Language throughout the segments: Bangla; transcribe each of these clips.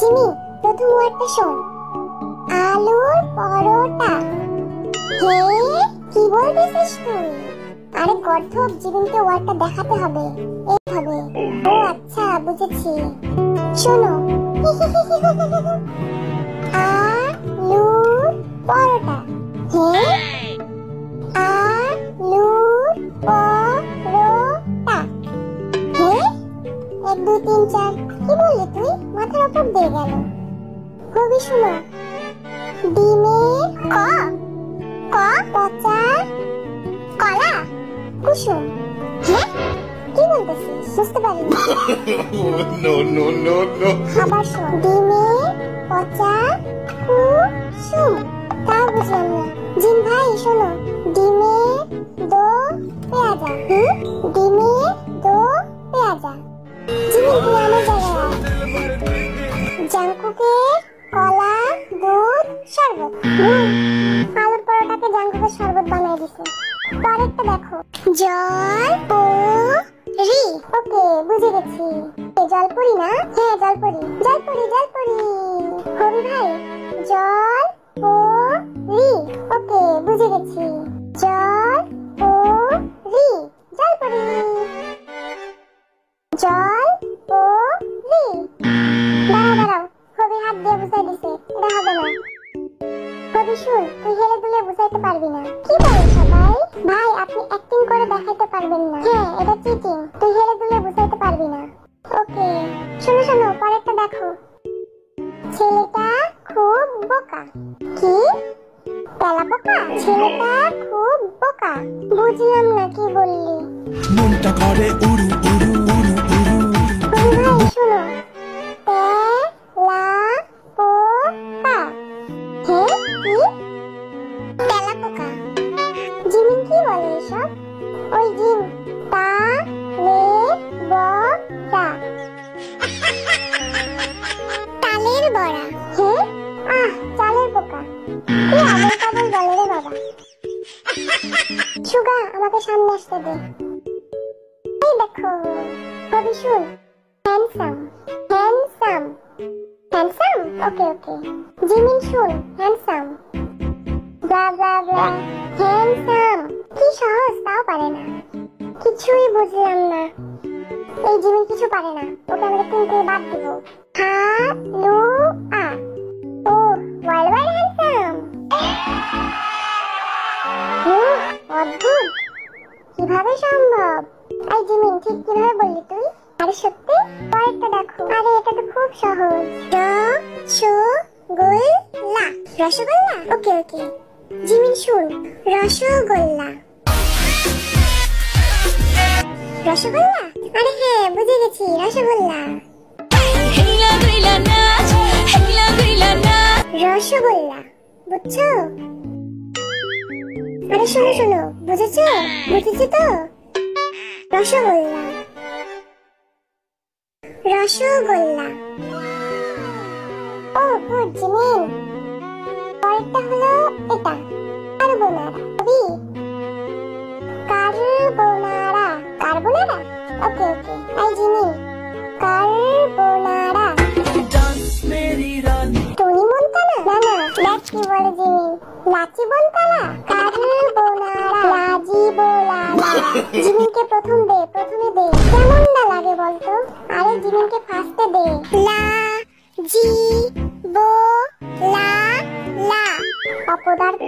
জিমি, প্রথম ওয়ার্ডটা শোন। আলুর পরোটা। হে, কি বলতেছিস তুই? আরে গর্ধব, জিমিনকে ওয়ার্ডটা দেখাতে হবে। এইভাবে। ও আচ্ছা, বুঝেছি। শোনো। আলুর পরোটা। হে, আলুর পরোটা। হে, 1 2 3 4। কি বললি তুই? মাথার উপর দিয়ে গেল। খুবই শোনো। ডিমের পচা কলা কুসুম। হ্যাঁ, কি বলতেছিস? বুঝতে পারিনি। আবার শোন। ডিমের পচা কুসুম। তাও বুঝলাম না। জিন ভাই শোনো। ডিমের দো পেঁয়াজা। ডিমের দো পেঁয়াজা। জিমিন, তুই আমার জায়গায় জাঙ্কুকের কলা দুধ শরবত। আলুর পরোটাকে জাঙ্কুকের শরবত বানিয়ে দিছে। পরেরটা দেখো। জলপুরি। ওকে, বুঝে গেছি। জলপুরি না? হ্যাঁ, জলপুরি। হবি ভাই, জলপুরি। ওকে, বুঝে গেছি। জলপুরি। দাঁড়াও, কবি হাত দিয়ে বুঝাই দিছে। এটা হবে না। কবি শুন, তুই হেলে দুলে বুঝাইতে পারবি না। কি বলে সবাই? ভাই, আপনি অ্যাক্টিং করে দেখাইতে পারবেন না। হ্যাঁ, এটা চিটিং। তুই হেলে দুলে বুঝাইতে পারবি না। ওকে, শোনো, পরেরটা দেখো। ছেলেটা খুব বোকা। কি? তেলাপোকা? ছেলেটা খুব বোকা। বুঝলাম না, কি বললি? মনটা করে উড়ু উড়ু উড়ু উড়ু। কবি ভাই শোনো। তেলাপোকা। হ্যাঁ, কি? তেলাপোকা। জিমিন কি বলে এসব? ওই জিম, তা লে বড়া। তালের বড়া। হ্যাঁ, চালের পোকা। কি আবল তাবল বলে রে বাবা। সুগা, আমাকে সামনে আসতে দে। এই দেখো। কবি শুন। হ্যান্ডসাম। ওকে। জিমিন শুন। হ্যান্ডসাম। ব্লা ব্লা ব্লা। হ্যান্ডসাম। কি সহজ, তাও পারে না। কিছুই বুঝলাম না। এই জিমিন কিছু পারে না। ওকে আমরা তিনটে বাদ দিব। হালুয়া। ও, ওয়াইল্ড হ্যান্ডসাম। অদ্ভুত, কিভাবে সম্ভব? এই জিমিন, ঠিক কিভাবে বললি তুই? আরে সত্যি? পরেরটা দেখো। আরে এটা তো খুব সহজ। রসগোল্লা। ওকে। জিমিন শুন। রসগোল্লা। আরে হ্যাঁ, বুঝে গেছি, রসগোল্লা। রসগোল্লা, বুঝছো? আরে শোনো, বুঝেছি তো? রসগোল্লা। ও গুড জিমিন। পরেরটা হলো এটা। কার্বোনারা। ওকে। এই জিমিন, কার্বোনারা। টনি মন্তানা? না, দেখ কি বলে জিমিন। লাচি বন্তানা। কার্বোনারা। জিমিনকে প্রথমে দে। কেমন না লাগে বলতো? আরে জিমিনকে ফার্স্টে দে। লা অপদার্থ।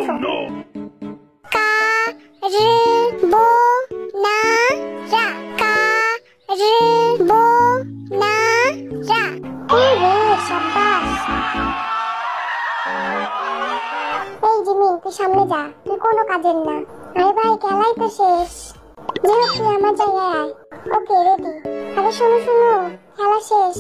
এই জিমিন, তুই সামনে যা। তুই কোনো কাজের না। আরে ভাই, খেলাই তো শেষ। যাই তুই আমার জায়গায় আয়। ওকে, রেডি। আরে শোনো, খেলা শেষ।